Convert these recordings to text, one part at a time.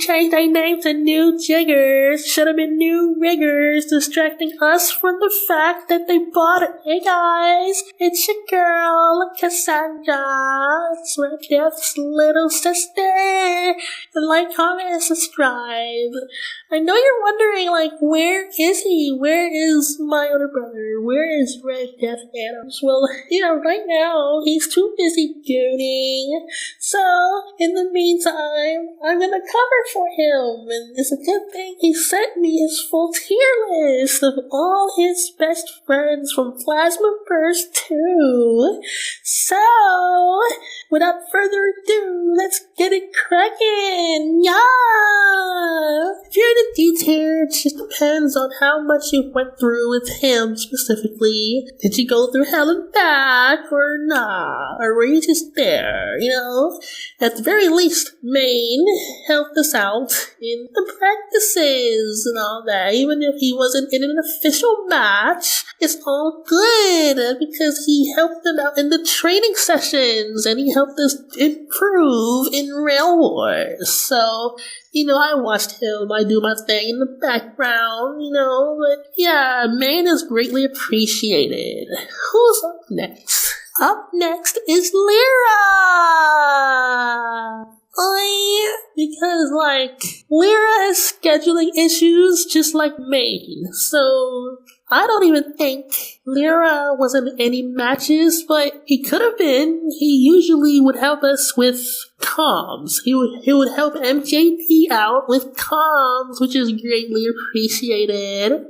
changed their name to New Jiggers. Should have been New Riggers, distracting us from the fact that they bought it. Hey guys, it's your girl, Cassandra. It's Red Death's little sister. Like, comment, and subscribe. I know you're wondering, like, where is he? Where is my older brother? Where is Red Deathanims? Well, right now, he's too busy gooning. So, in the meantime, I'm gonna cover for him. And it's a good thing he sent me his full tier list of all his best friends from Plazma Burst 2. So, without further ado, let's get it crackin'! Yeah! If you're in the D-tier, it just depends on how much you went through with him specifically. Did you go through hell and back, or nah? Or were you just there, At the very least, Maine helped us out in the practices and all that. Even if he wasn't in an official match, it's all good because he helped them out in the training sessions and he helped us improve in Rail Wars. So, I watched him. I do my thing in the background, but yeah, Maine is greatly appreciated. Who's up next? Up next is Lyra! Because, Lyra has scheduling issues just like Maine, so I don't even think Lyra was in any matches, but he could have been. He usually would help us with comms. He would help MJP out with comms, which is greatly appreciated.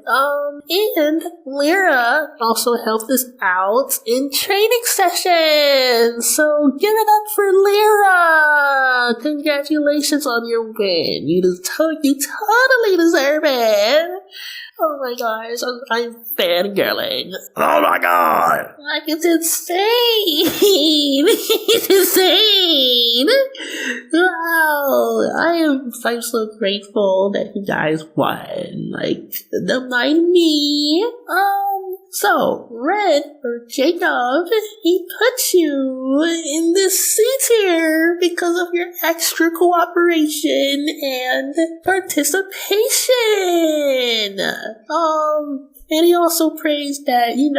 And Lyra also helped us out in training sessions. So give it up for Lyra! Congratulations on your win. You totally deserve it. Oh my gosh, I'm fangirling. Oh my god! It's insane! It's insane! Wow, I'm so grateful that you guys won. Don't mind me. So, Red, or Jacob, he put you in the C tier because of your extra cooperation and participation. And he also praised that, you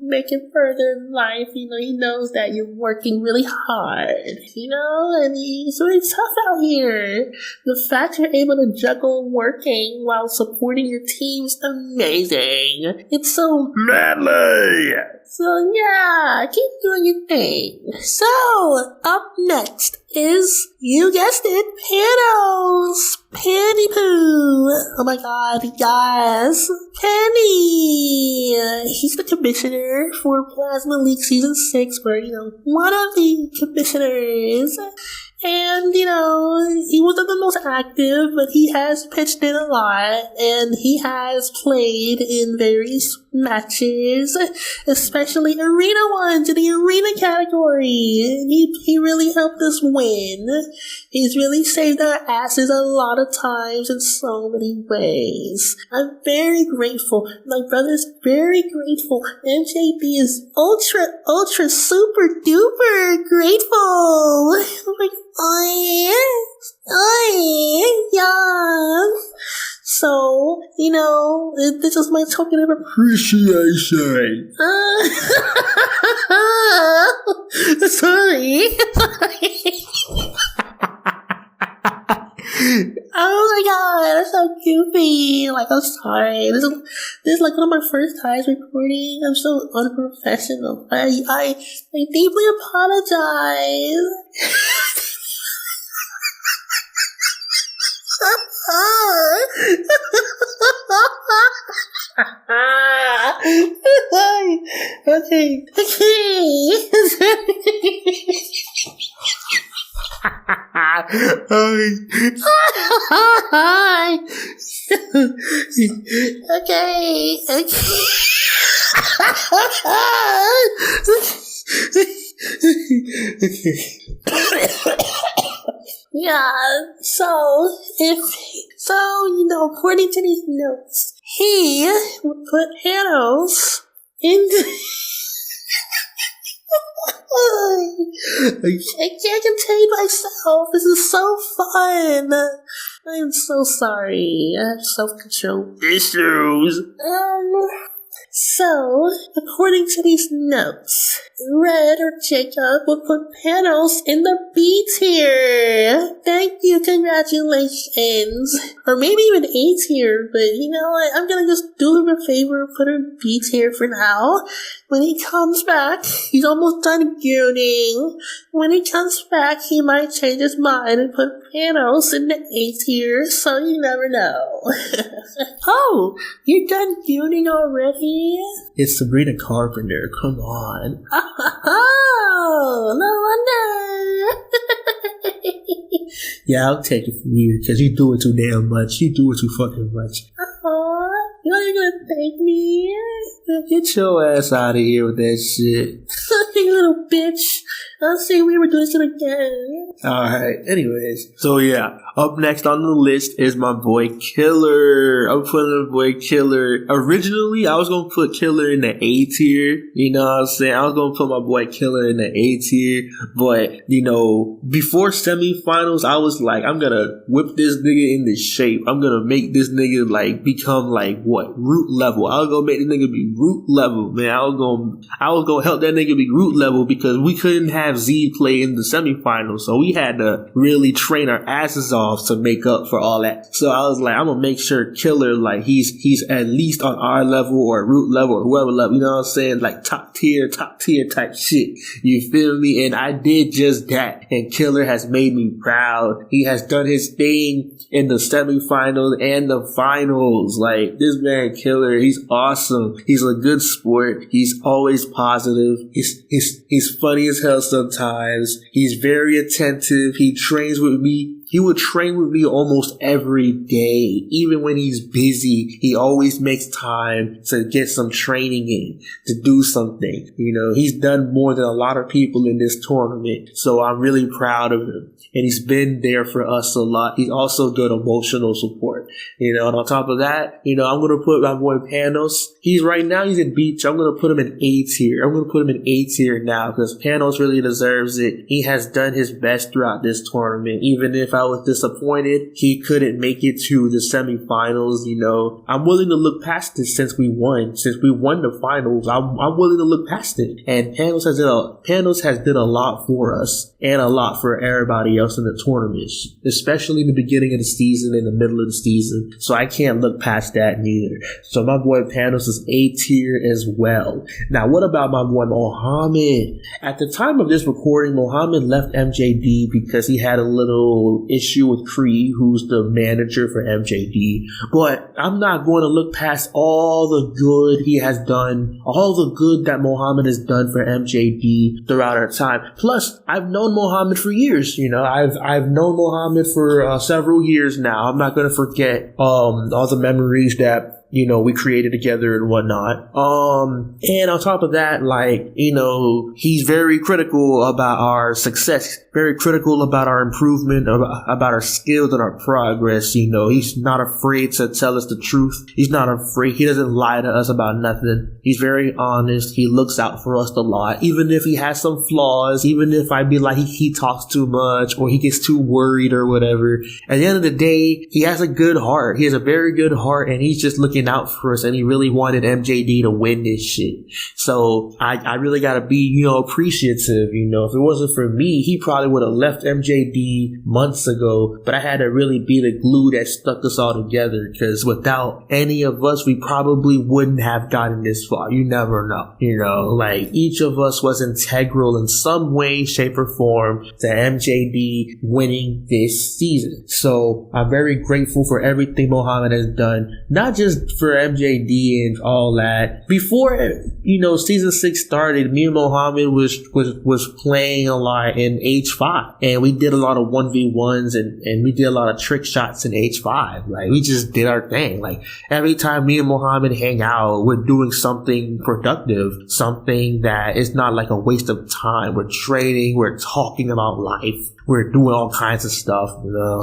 make it further in life. He knows that you're working really hard, and it's really tough out here. The fact you're able to juggle working while supporting your team's amazing. It's so manly! So yeah, keep doing your thing. So, up next is, you guessed it, Panos! Penny Poo! Oh my god, yes! Penny! He's the commissioner for Plasma League Season 6, where, one of the commissioners. And, he wasn't the most active, but he has pitched in a lot, and he has played in various matches, especially arena ones in the arena category. And he really helped us win. He's really saved our asses a lot of times in so many ways. I'm very grateful. My brother's very grateful. MJB is ultra super duper grateful. Yeah. So, this is my token of appreciation. Sorry. Oh my god, that's so goofy. I'm sorry. This is one of my first times recording. I'm so unprofessional. I deeply apologize. Okay. Yeah, according to these notes, he would put Panos into I can't contain myself. This is so fun. I am so sorry. I have self-control Issues. So, according to these notes, Red or Jacob will put Panos in the B tier. Thank you, congratulations. Or maybe even A tier, but you know what? I'm gonna just do him a favor and put him in B tier for now. When he comes back, he's almost done gooning. When he comes back, he might change his mind and put Panos in the A tier, so you never know. Oh, you're done gooning already? It's Sabrina Carpenter, come on. Oh, no wonder. Yeah, I'll take it from you, because you do it too damn much. You do it too fucking much. You know you're gonna thank me? Get your ass out of here with that shit. You little bitch. I'll say we were doing it again. Alright, anyways. So yeah, up next on the list is my boy Killer. I'm putting my boy Killer. Originally, I was gonna put Killer in the A tier. You know what I'm saying? I was gonna put my boy Killer in the A tier. But, you know, before semifinals, I was like, I'm gonna whip this nigga into shape. I'm gonna make this nigga, like, become, like, what? Root level. I was gonna make this nigga be root level, man. I was gonna help that nigga be root level because we couldn't have Z play in the semifinals. So we had to really train our asses off to make up for all that. So I was like, I'm gonna make sure Killer, like, he's at least on our level or root level or whoever level, you know what I'm saying? Like top tier type shit. You feel me? And I did just that. And Killer has made me proud. He has done his thing in the semifinals and the finals. Like, this man Killer, he's awesome. He's a good sport. He's always positive. He's funny as hell sometimes. He's very attentive. He trains with me. He would train with me almost every day. Even when he's busy, he always makes time to get some training in, to do something. You know, he's done more than a lot of people in this tournament. So I'm really proud of him. And he's been there for us a lot. He's also done emotional support. You know, and on top of that, you know, I'm going to put my boy Panos. He's in B tier. I'm going to put him in A tier. I'm going to put him in A tier now because Panos really deserves it. He has done his best throughout this tournament. Even if I was disappointed he couldn't make it to the semifinals, you know, I'm willing to look past it since we won the finals. I'm willing to look past it. And Panos has done a lot for us and a lot for everybody else in the tournament, especially in the beginning of the season and the middle of the season. So I can't look past that neither. So my boy Panos is A tier as well. Now, what about my boy Mohammed? At the time of this recording, Mohammed left MJD because he had a little issue with Criii, who's the manager for MJD. But I'm not going to look past all the good he has done, all the good that Mohammed has done for MJD throughout our time. Plus, I've known Mohammed for years. You know, I've known Mohammed for several years now. I'm not going to forget all the memories that, you know, we created together and whatnot. And on top of that, like, you know, he's very critical about our success, very critical about our improvement, about our skills and our progress. You know, he's not afraid to tell us the truth. He's not afraid. He doesn't lie to us about nothing. He's very honest. He looks out for us a lot, even if he has some flaws, even if I be like he talks too much or he gets too worried or whatever. At the end of the day, he has a good heart. He has a very good heart, and he's just looking out for us, and he really wanted MJD to win this shit. So I really gotta be, you know, appreciative. You know, if it wasn't for me, he probably would have left MJD months ago, but I had to really be the glue that stuck us all together, because without any of us, we probably wouldn't have gotten this far. You never know. You know, like, each of us was integral in some way, shape, or form to MJD winning this season. So I'm very grateful for everything Mohammed has done, not just for MJD and all that. Before, you know, season 6 started, me and Mohammed was playing a lot in H5, and we did a lot of 1v1s and we did a lot of trick shots in H5. Like, we just did our thing. Like, every time me and Mohammed hang out, we're doing something productive, something that is not like a waste of time. We're trading, we're talking about life, we're doing all kinds of stuff,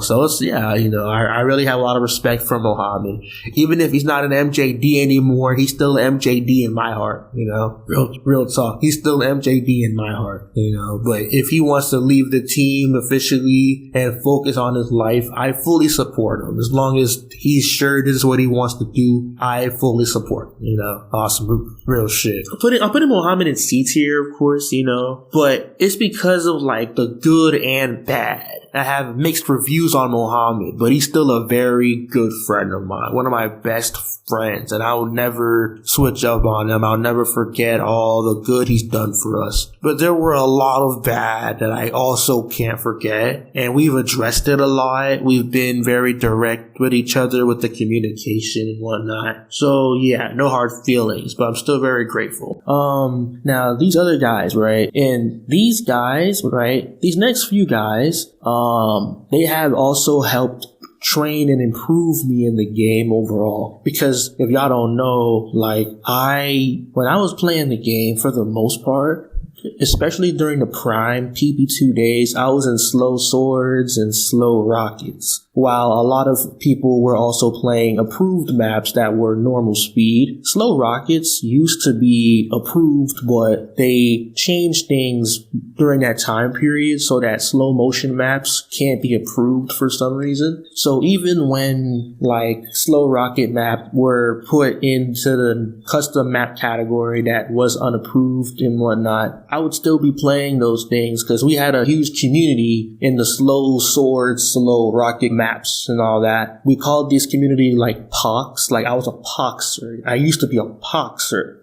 So it's, I really have a lot of respect for Mohammed. Even if he's not an MJD anymore, he's still an MJD in my heart, Real talk. He's still MJD in my heart, But if he wants to leave the team officially and focus on his life, I fully support him. As long as he's sure this is what he wants to do, I fully support, Awesome. Real shit. I'm putting Mohammed in C tier, of course, but it's because of like the good and bad. I have mixed reviews on Mohammed, but he's still a very good friend of mine, one of my best friends, and I will never switch up on him. I'll never forget all the good he's done for us. But there were a lot of bad that I also can't forget, and we've addressed it a lot. We've been very direct with each other with the communication and whatnot. So yeah, no hard feelings, but I'm still very grateful. Now these other guys, right? And these guys, right? These next few guys, they have also helped train and improve me in the game overall. Because if y'all don't know, like when I was playing the game, for the most part, especially during the prime PP2 days, I was in slow swords and slow rockets, while a lot of people were also playing approved maps that were normal speed. Slow rockets used to be approved, but they changed things during that time period so that slow motion maps can't be approved for some reason. So even when like slow rocket maps were put into the custom map category that was unapproved and whatnot, I would still be playing those things because we had a huge community in the slow swords, slow rocket maps and all that. We called this community like pox. Like I was a poxer. I used to be a poxer.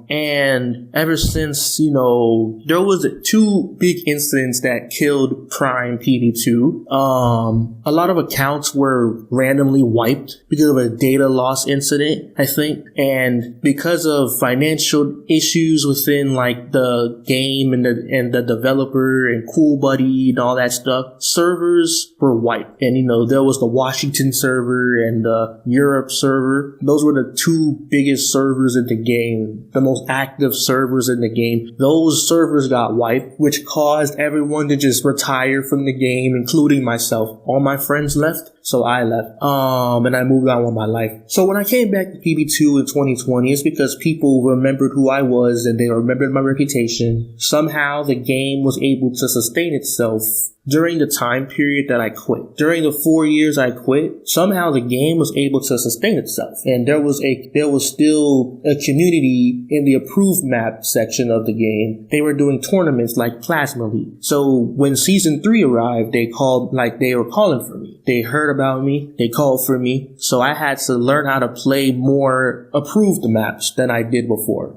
And ever since, there was 2 big incidents that killed Prime PV2. A lot of accounts were randomly wiped because of a data loss incident, I think. And because of financial issues within like the game and the developer and Cool Buddy and all that stuff, servers were wiped. And there was the Washington server and the Europe server. Those were the 2 biggest servers in the game, the most active servers in the game. Those servers got wiped, which caused everyone to just retire from the game, including myself. All my friends left, so I left. And I moved on with my life. So when I came back to PB2 in 2020, it's because people remembered who I was and they remembered my reputation. Somehow the game was able to sustain itself during the time period that I quit. During the 4 years I quit, somehow the game was able to sustain itself. And there was still a community in the approved map section of the game. They were doing tournaments like Plazma League. So when season 3 arrived, they were calling for me. They heard about me. They called for me. So I had to learn how to play more approved maps than I did before,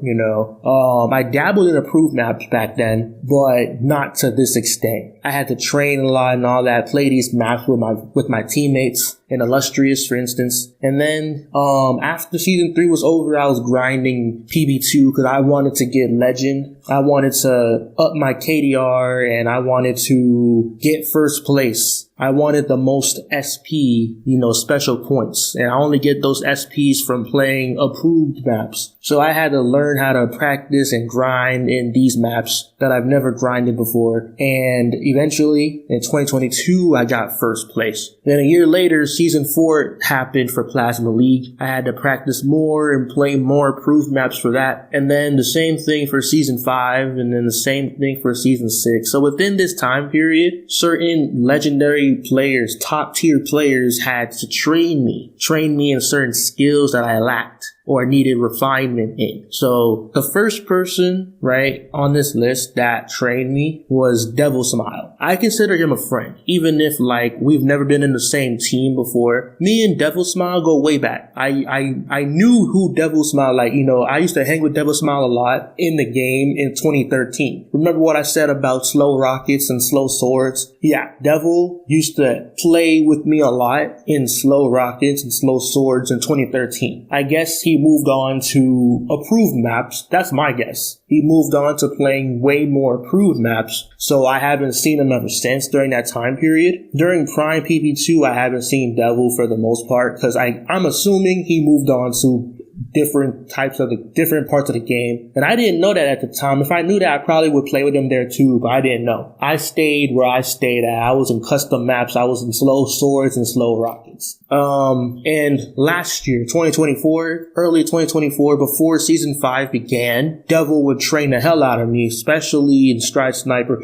I dabbled in approved maps back then, but not to this extent. I had to train a lot and all that, play these maps with my teammates, in Illustrious, for instance. And then, after season 3 was over, I was grinding PB2 because I wanted to get legend. I wanted to up my KDR and I wanted to get first place. I wanted the most SP, special points. And I only get those SPs from playing approved maps. So I had to learn how to practice and grind in these maps that I've never grinded before. And eventually, in 2022, I got first place. Then a year later, season 4 happened for Plasma League. I had to practice more and play more approved maps for that. And then the same thing for season 5, and then the same thing for season 6. So within this time period, certain legendary players, top tier players, had to train me in certain skills that I lacked or needed refinement in. So the first person, right, on this list that trained me was Devil Smile. I consider him a friend, even if we've never been in the same team before. Me and Devil Smile go way back. I knew who Devil Smile, I used to hang with Devil Smile a lot in the game in 2013. Remember what I said about slow rockets and slow swords? Yeah, Devil used to play with me a lot in slow rockets and slow swords in 2013. I guess he moved on to approved maps. That's my guess. He moved on to playing way more approved maps, so I haven't seen him ever since during that time period. During Prime PB2, I haven't seen Devil for the most part, because I'm assuming he moved on to different parts of the game. And I didn't know that at the time. If I knew that, I probably would play with him there too, but I didn't know. I stayed where I stayed at. I was in custom maps. I was in slow swords and slow rockets. And last year, 2024, early 2024, before season 5 began, Devil would train the hell out of me, especially in Stride Sniper.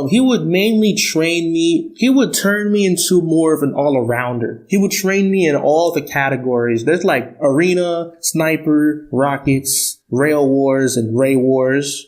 He would mainly train me. He would turn me into more of an all-arounder. He would train me in all the categories. There's like arena, sniper, rockets, rail wars, and ray wars.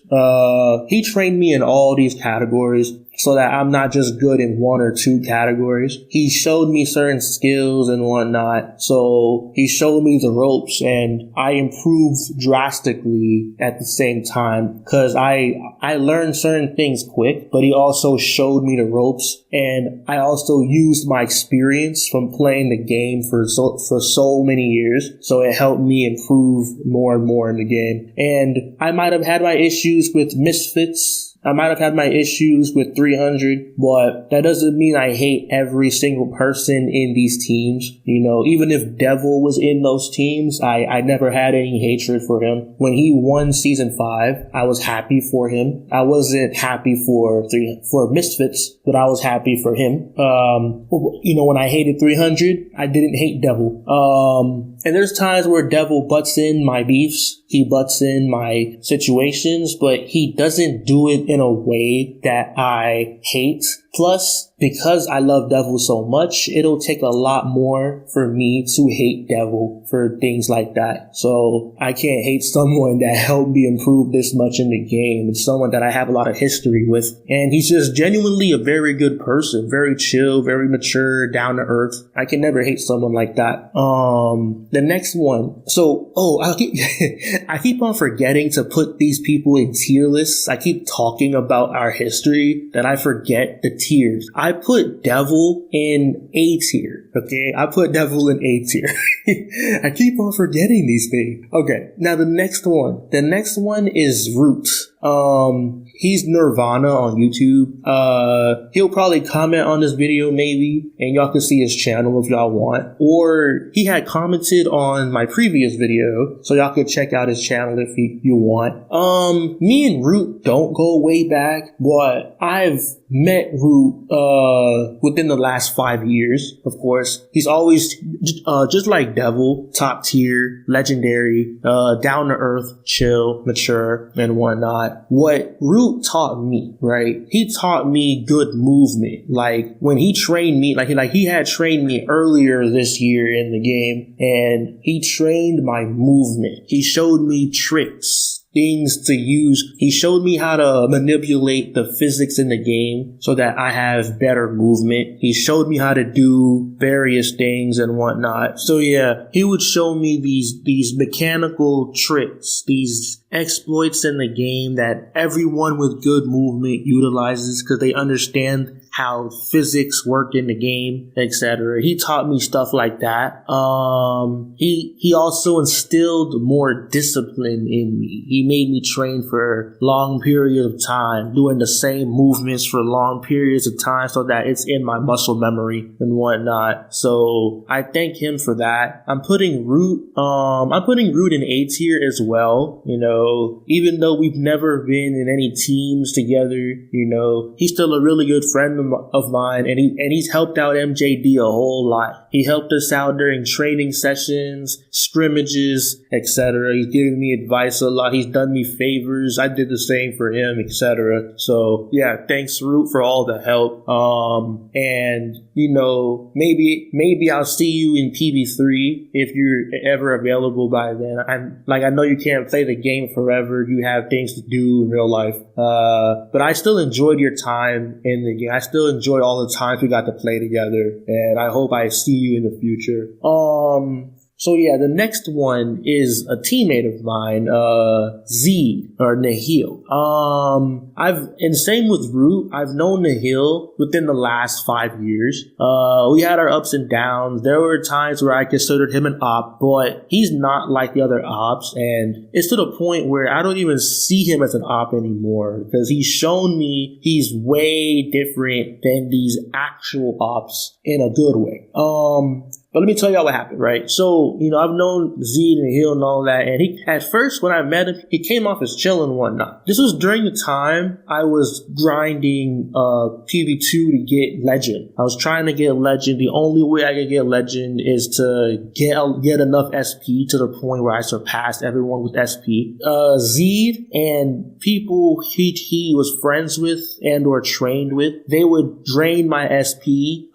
He trained me in all these categories so that I'm not just good in one or two categories. He showed me certain skills and whatnot. So he showed me the ropes, and I improved drastically at the same time because I learned certain things quick, but he also showed me the ropes, and I also used my experience from playing the game for so many years. So it helped me improve more and more in the game. And I might have had my issues with misfits. I might have had my issues with 300, but that doesn't mean I hate every single person in these teams. You know, even if Devil was in those teams, I never had any hatred for him. When he won season 5, I was happy for him. I wasn't happy for Misfits, but I was happy for him. You know, when I hated 300, I didn't hate Devil. And there's times where Devil butts in my beefs. He butts in my situations, but he doesn't do it in a way that I hate. Plus, because I love Devil so much, it'll take a lot more for me to hate Devil for things like that. So I can't hate someone that helped me improve this much in the game. It's someone that I have a lot of history with. And he's just genuinely a very good person, very chill, very mature, down to earth. I can never hate someone like that. The next one. So, I keep on forgetting to put these people in tier lists. I keep talking about our history that I forget the tiers. I put Devil in A tier. Okay, I put Devil in A tier. I keep on forgetting these things. Okay, now the next one. The next one is Root. He's Nirvana on YouTube. He'll probably comment on this video maybe, and y'all can see his channel if y'all want. Or he had commented on my previous video, so y'all could check out his channel if you want. Me and Root don't go way back, but I've met Root within the last 5 years, of course. He's always just like Devil, top tier, legendary, down to earth, chill, mature, and whatnot. What Root taught me, right? He taught me good movement. Like when he trained me, like he had trained me earlier this year in the game, and he trained my movement. He showed me tricks, things to use. He showed me how to manipulate the physics in the game so that I have better movement. He showed me how to do various things and whatnot. So yeah, he would show me these mechanical tricks, these exploits in the game that everyone with good movement utilizes because they understand how physics work in the game, etc. He taught me stuff like that. He also instilled more discipline in me. He made me train for long periods of time, doing the same movements for long periods of time so that it's in my muscle memory and whatnot. So I thank him for that. I'm putting Root in A tier as well. You know, even though we've never been in any teams together, you know, he's still a really good friend of mine, and he's helped out MJD a whole lot. He helped us out during training sessions, scrimmages, etc. He's given me advice a lot. He's done me favors. I did the same for him, etc. So yeah, thanks Root for all the help. And you know, maybe I'll see you in PB3 if you're ever available by then. I know you can't play the game forever. You have things to do in real life. But I still enjoyed your time in the game. I still enjoy all the times we got to play together, and I hope I see you in the future. So yeah, the next one is a teammate of mine, Z, or Nehil. And same with Root, I've known Nehil within the last 5 years. We had our ups and downs. There were times where I considered him an op, but he's not like the other ops, and it's to the point where I don't even see him as an op anymore, because he's shown me he's way different than these actual ops in a good way. But let me tell y'all what happened, right? So, I've known Zed and Nehil and all that, and at first when I met him, he came off as chill and whatnot. This was during the time I was grinding PB2 to get Legend. I was trying to get Legend. The only way I could get Legend is to get enough SP to the point where I surpassed everyone with SP. Zed and people he was friends with and or trained with, they would drain my SP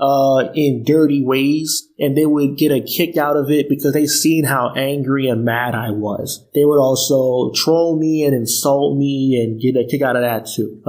in dirty ways, and they would get a kick out of it because they seen how angry and mad I was. They would also troll me and insult me and get a kick out of that too.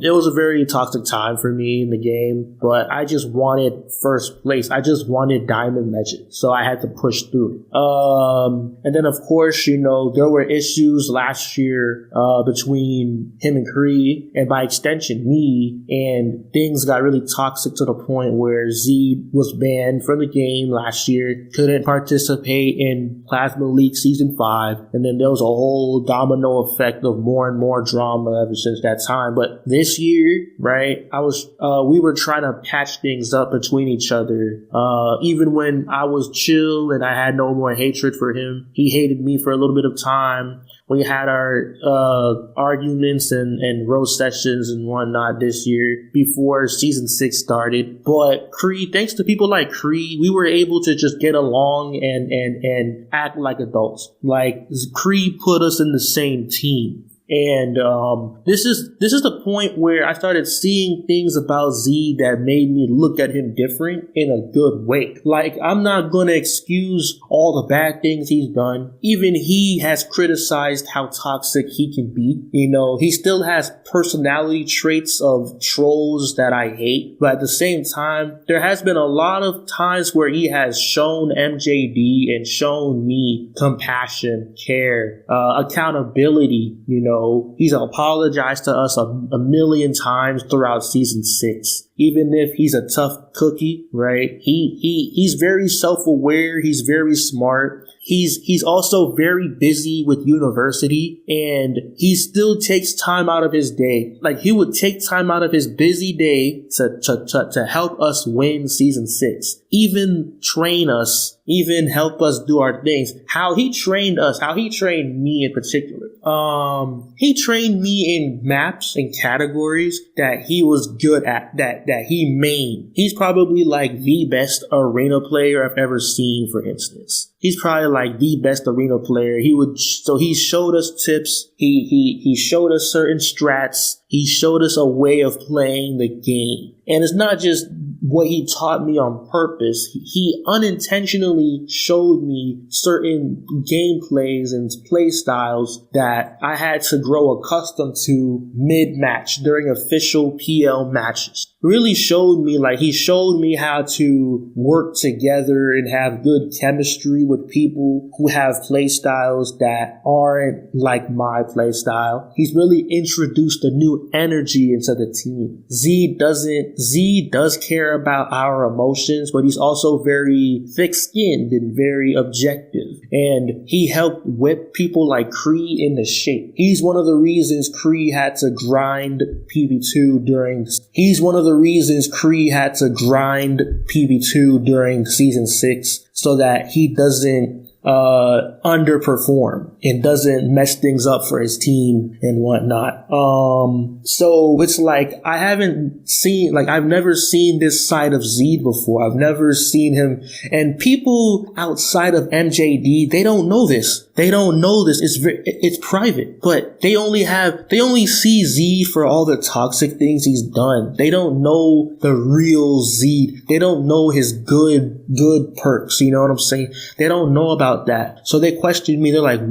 It was a very toxic time for me in the game, but I just wanted first place. I just wanted Diamond Legend, so I had to push through. And then of course, there were issues last year between him and Criii, and by extension me, and things got really toxic to the point where Zed was banned from the game last year, couldn't participate in Plazma League Season 5, and then there was a whole domino effect of more and more drama ever since that time. But this year, right, we were trying to patch things up between each other. Even when I was chill and I had no more hatred for him, he hated me for a little bit of time. We had our arguments and roast sessions and whatnot this year before Season 6 started. But Criii, thanks to people like Criii, we were able to just get along and act like adults. Like, Criii put us in the same team. And this is the point where I started seeing things about Z that made me look at him different in a good way. Like, I'm not going to excuse all the bad things he's done. Even he has criticized how toxic he can be. He still has personality traits of trolls that I hate. But at the same time, there has been a lot of times where he has shown MJD and shown me compassion, care, accountability, He's apologized to us a million times throughout Season 6. Even if he's a tough cookie, right? He's very self-aware. He's very smart. He's also very busy with university, and he still takes time out of his day. Like, he would take time out of his busy day to help us win Season 6. Even train us, even help us do our things. How he trained us, how he trained me in particular. He trained me in maps and categories that he was good at, that he mained. He's probably like the best arena player I've ever seen, for instance. He's probably like the best arena player. So he showed us tips. He showed us certain strats. He showed us a way of playing the game. And it's not just what he taught me on purpose. He unintentionally showed me certain gameplays and play styles that I had to grow accustomed to mid-match during official PL matches. Really showed me how to work together and have good chemistry with people who have play styles that aren't like my play style. He's really introduced a new energy into the team. Z does care about our emotions, but he's also very thick-skinned and very objective. And he helped whip people like Criii into shape. He's one of the reasons Criii had to grind PB2 during Season 6 so that he doesn't underperform and doesn't mess things up for his team and whatnot. So it's like I've never seen this side of Zed before. I've never seen him, and people outside of MJD, they don't know this. It's private, but they only see Z for all the toxic things he's done. They don't know the real Z. They don't know his good perks. You know what I'm saying? They don't know about that. So they questioned me. They're like,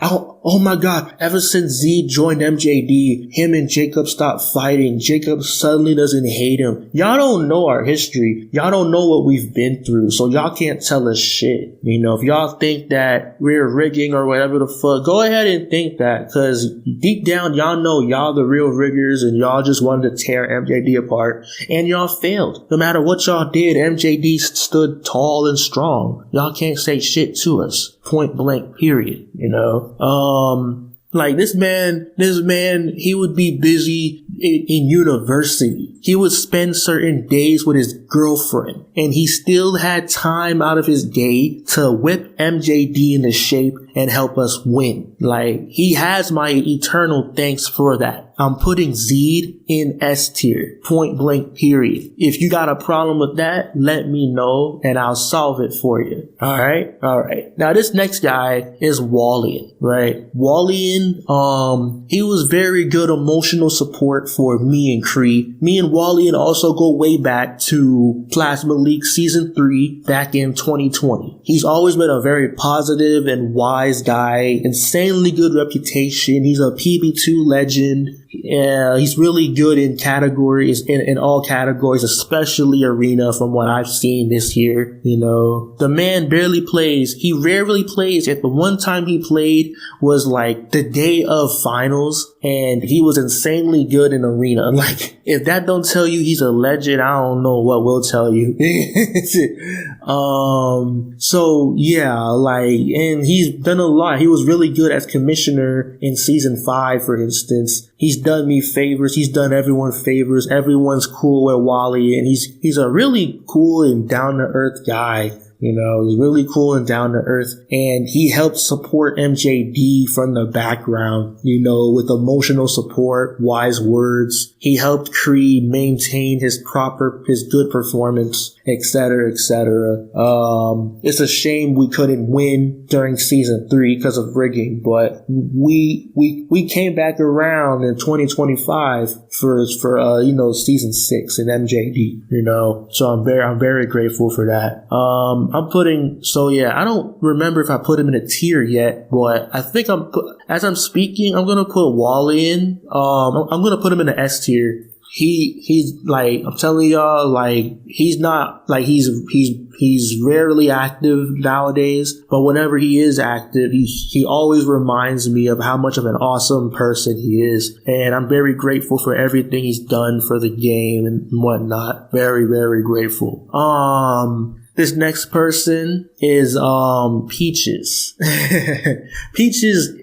oh my God, ever since Z joined MJD, him and Jacob stopped fighting. Jacob suddenly doesn't hate him. Y'all don't know our history. Y'all don't know what we've been through. So y'all can't tell us shit. If y'all think that we're rigging or whatever the fuck, go ahead and think that. Cause deep down, y'all know y'all the real riggers and y'all just wanted to tear MJD apart. And y'all failed. No matter what y'all did, MJD stood tall and strong. Y'all can't say shit to us. Point blank, period. Like this man, he would be busy in university. He would spend certain days with his girlfriend, and he still had time out of his day to whip MJD into shape and help us win. Like, he has my eternal thanks for that. I'm putting Zed in S tier, point blank period. If you got a problem with that, let me know and I'll solve it for you. Alright? Now this next guy is Walian, right? Walian, he was very good emotional support for me and Criii. Me and Walian also go way back to Plazma League Season 3 back in 2020. He's always been a very positive and wise guy, insanely good reputation. He's a PB2 legend. He's really good in categories, in all categories, especially arena from what I've seen this year. You know, the man barely plays. He rarely plays. At the one time he played was like the day of finals, and he was insanely good in arena. Like, if that don't tell you he's a legend, I don't know what will tell you. So yeah, like, and he's done a lot. He was really good as commissioner in season 5, for instance. He's done me favors. He's done everyone favors. Everyone's cool with Wally, and he's a really cool and down to earth guy. You know, he's really cool and down to earth, and he helped support MJD from the background, you know, with emotional support, wise words. He helped Criii maintain his good performance, etc., etc. It's a shame we couldn't win during season 3 because of rigging, but we came back around in 2025 for you know, season 6 in MJD, you know, so I'm very grateful for that. I don't remember if I put him in a tier yet, but I think as I'm speaking, I'm gonna put Wally in. I'm gonna put him in the S tier. He's like, I'm telling y'all, like, he's not, like, he's rarely active nowadays, but whenever he is active, he always reminds me of how much of an awesome person he is. And I'm very grateful for everything he's done for the game and whatnot. Very, very grateful. This next person is Peaches. Peaches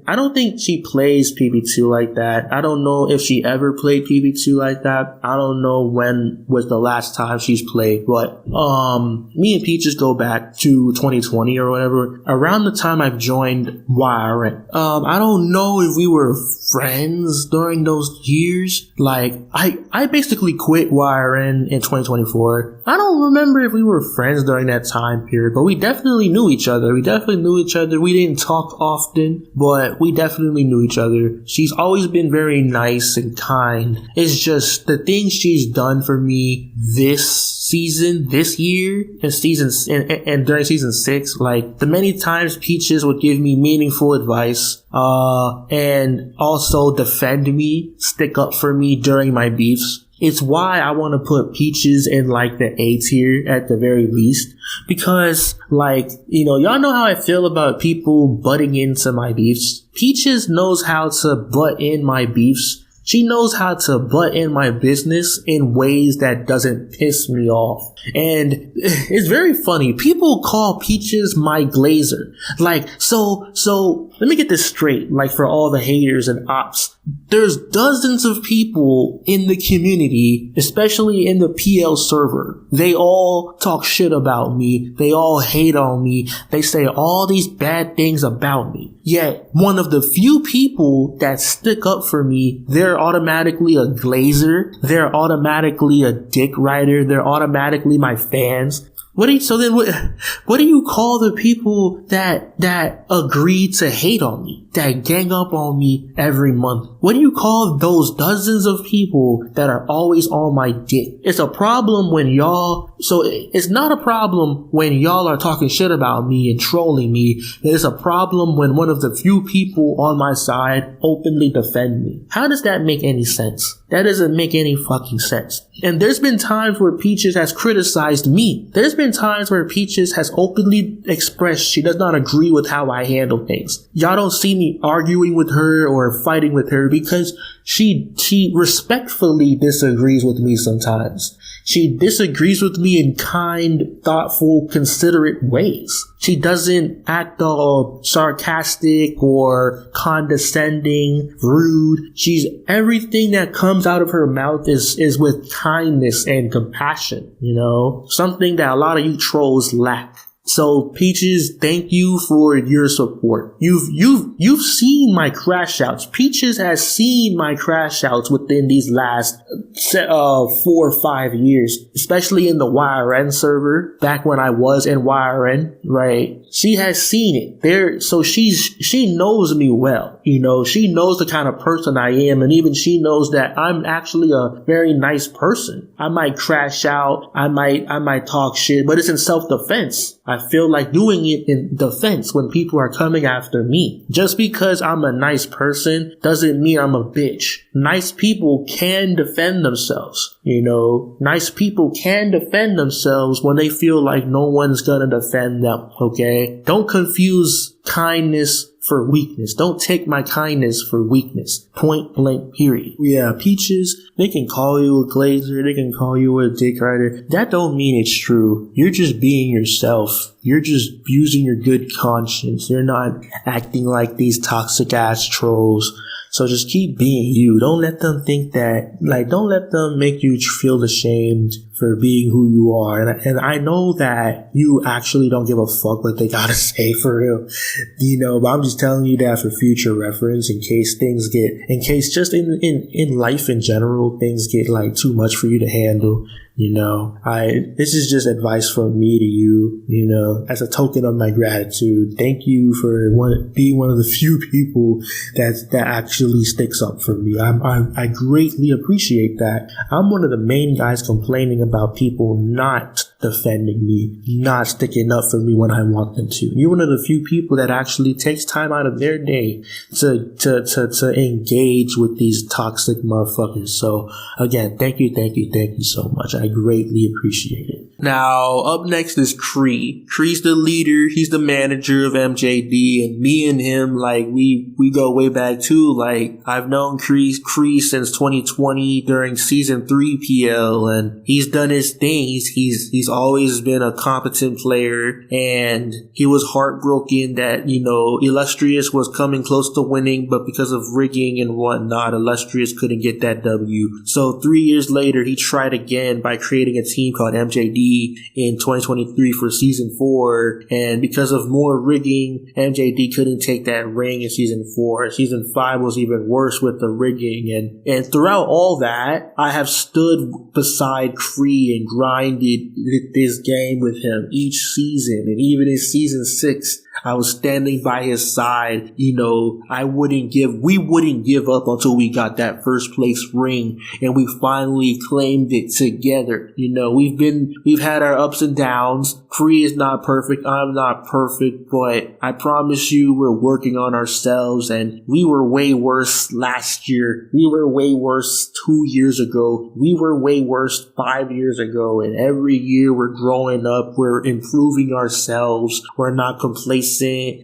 I don't think she plays PB2 like that. I don't know if she ever played PB2 like that. I don't know when was the last time she's played, but me and Peaches go back to 2020 or whatever, around the time I've joined YRN. I don't know if we were friends during those years. Like, I basically quit YRN in 2024. I don't remember if we were friends during that time period, but we definitely knew each other. We didn't talk often, but we definitely knew each other. She's always been very nice and kind. It's just the things she's done for me this year, and during season 6, like, the many times Peaches would give me meaningful advice, and also defend me, stick up for me during my beefs. It's why I want to put Peaches in, like, the A tier at the very least. Because, like, you know, y'all know how I feel about people butting into my beefs. Peaches knows how to butt in my beefs. She knows how to butt in my business in ways that doesn't piss me off. And it's very funny. People call Peaches my glazer. Like, so let me get this straight. Like, for all the haters and ops, there's dozens of people in the community, especially in the PL server. They all talk shit about me. They all hate on me. They say all these bad things about me. Yet, one of the few people that stick up for me, they're automatically a glazer. They're automatically a dick rider. They're automatically my fans. What do you call the people that agree to hate on me, that gang up on me every month? What do you call those dozens of people that are always on my dick? It's a problem when it's not a problem when y'all are talking shit about me and trolling me. It's a problem when one of the few people on my side openly defend me. How does that make any sense? That doesn't make any fucking sense. And there's been times where Peaches has criticized me. There's been times where Peaches has openly expressed she does not agree with how I handle things. Y'all don't see me arguing with her or fighting with her because she respectfully disagrees with me sometimes. She disagrees with me in kind, thoughtful, considerate ways. She doesn't act all sarcastic or condescending, rude. Everything that comes out of her mouth is with kindness and compassion, something that a lot of you trolls lack. So Peaches, thank you for your support. You've seen my crash outs. Peaches has seen my crash outs within these last 4 or 5 years, especially in the YRN server back when I was in YRN, right? She has seen it there. So she knows me well. She knows the kind of person I am. And even she knows that I'm actually a very nice person. I might crash out. I might talk shit, but it's in self-defense. I feel like doing it in defense when people are coming after me. Just because I'm a nice person doesn't mean I'm a bitch. Nice people can defend themselves. Nice people can defend themselves when they feel like no one's gonna defend them. Okay? Don't confuse kindness for weakness. Don't take my kindness for weakness. Point blank, period. Yeah, Peaches, they can call you a glazer, they can call you a dick rider. That don't mean it's true. You're just being yourself. You're just using your good conscience. You're not acting like these toxic ass trolls. So just keep being you. Don't let them think that, don't let them make you feel ashamed for being who you are. And I know that you actually don't give a fuck what they gotta say for real. But I'm just telling you that for future reference in case just in life in general, things get too much for you to handle. This is just advice from me to you, as a token of my gratitude. Thank you for being one of the few people that actually sticks up for me. I greatly appreciate that. I'm one of the main guys complaining about people not defending me, not sticking up for me when I want them to. You're one of the few people that actually takes time out of their day to engage with these toxic motherfuckers. So again, thank you so much. I greatly appreciate it. Now, up next is Criii. Crii's the leader. He's the manager of MJD, and me and him, we go way back too. I've known Criii since 2020 during season 3 PL, and he's done his thing. He's always been a competent player, and he was heartbroken that, Illustrious was coming close to winning, but because of rigging and whatnot, Illustrious couldn't get that W. So 3 years later, he tried again by creating a team called MJD in 2023 for season 4, and because of more rigging, MJD couldn't take that ring in season 4. Season 5 was even worse with the rigging, and throughout all that, I have stood beside Criii and grinded this game with him each season, and even in season 6, I was standing by his side. We wouldn't give up until we got that first place ring, and we finally claimed it together. We've had our ups and downs. Criii is not perfect. I'm not perfect, but I promise you we're working on ourselves, and we were way worse last year. We were way worse 2 years ago. We were way worse 5 years ago, and every year we're growing up. We're improving ourselves. We're not complacent.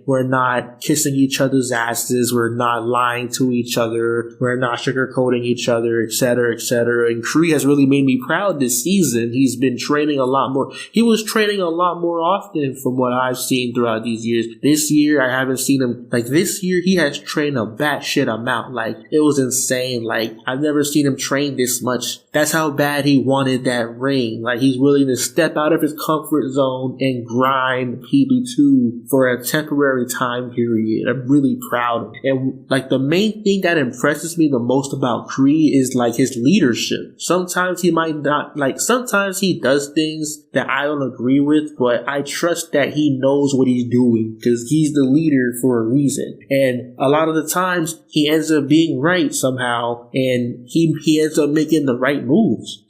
We're not kissing each other's asses. We're not lying to each other. We're not sugarcoating each other, etc., etc. And Criii has really made me proud this season. He's been training a lot more. He was training a lot more often from what I've seen throughout these years. This year, I haven't seen him. This year, he has trained a batshit amount. It was insane. I've never seen him train this much. That's how bad he wanted that ring. He's willing to step out of his comfort zone and grind PB2 for a temporary time period. I'm really proud of him. And the main thing that impresses me the most about Criii is his leadership. Sometimes he might not sometimes he does things that I don't agree with, but I trust that he knows what he's doing because he's the leader for a reason. And a lot of the times he ends up being right somehow, and he ends up making the right moves.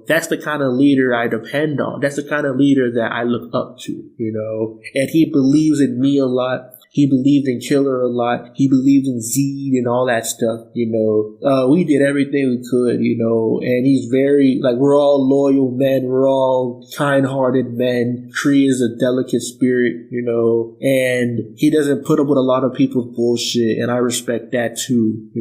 That's the kind of leader I depend on. That's the kind of leader that I look up to. And he believes in me a lot. He believed in Killer a lot. He believed in Zed and all that stuff, we did everything we could, and he's very, we're all loyal men. We're all kind-hearted men. Criii is a delicate spirit, and he doesn't put up with a lot of people's bullshit, and I respect that too,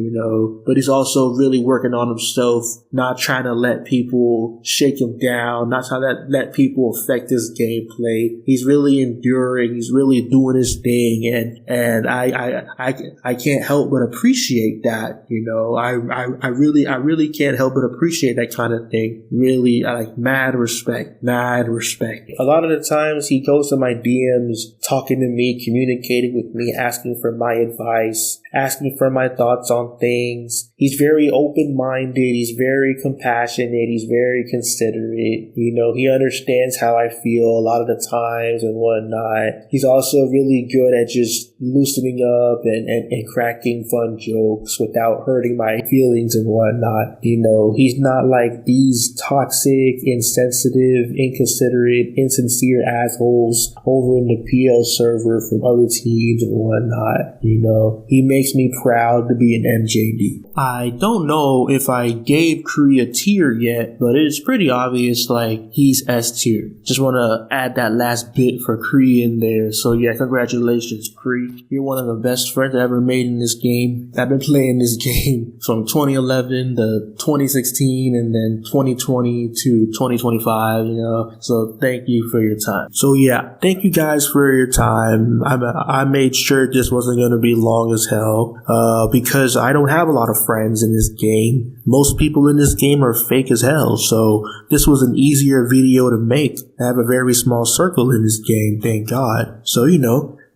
but he's also really working on himself, not trying to let people shake him down, not trying to let people affect his gameplay. He's really enduring. He's really doing his thing, and I can't help but appreciate that. I really can't help but appreciate that kind of thing. Really, mad respect. A lot of the times he goes to my DMs, talking to me, communicating with me, asking for my advice, asking for my thoughts on things. He's very open-minded. He's very compassionate. He's very considerate. He understands how I feel a lot of the times and whatnot. He's also really good at just loosening up and cracking fun jokes without hurting my feelings and whatnot. He's not like these toxic, insensitive, inconsiderate, insincere assholes over in the PL server from other teams and whatnot. He makes me proud to be an MJD. I don't know if I gave Criii a tier yet, but it's pretty obvious he's S tier. Just want to add that last bit for Criii in there. So yeah, congratulations, Criii. You're one of the best friends I ever made in this game. I've been playing this game from 2011 to 2016 and then 2020 to 2025, so thank you for your time. So yeah, thank you guys for your time. I made sure this wasn't going to be long as hell, because I don't have a lot of friends in this game. Most people in this game are fake as hell, so this was an easier video to make. I have a very small circle in this game, thank God. So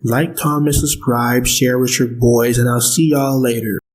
like, comment, subscribe, share with your boys, and I'll see y'all later.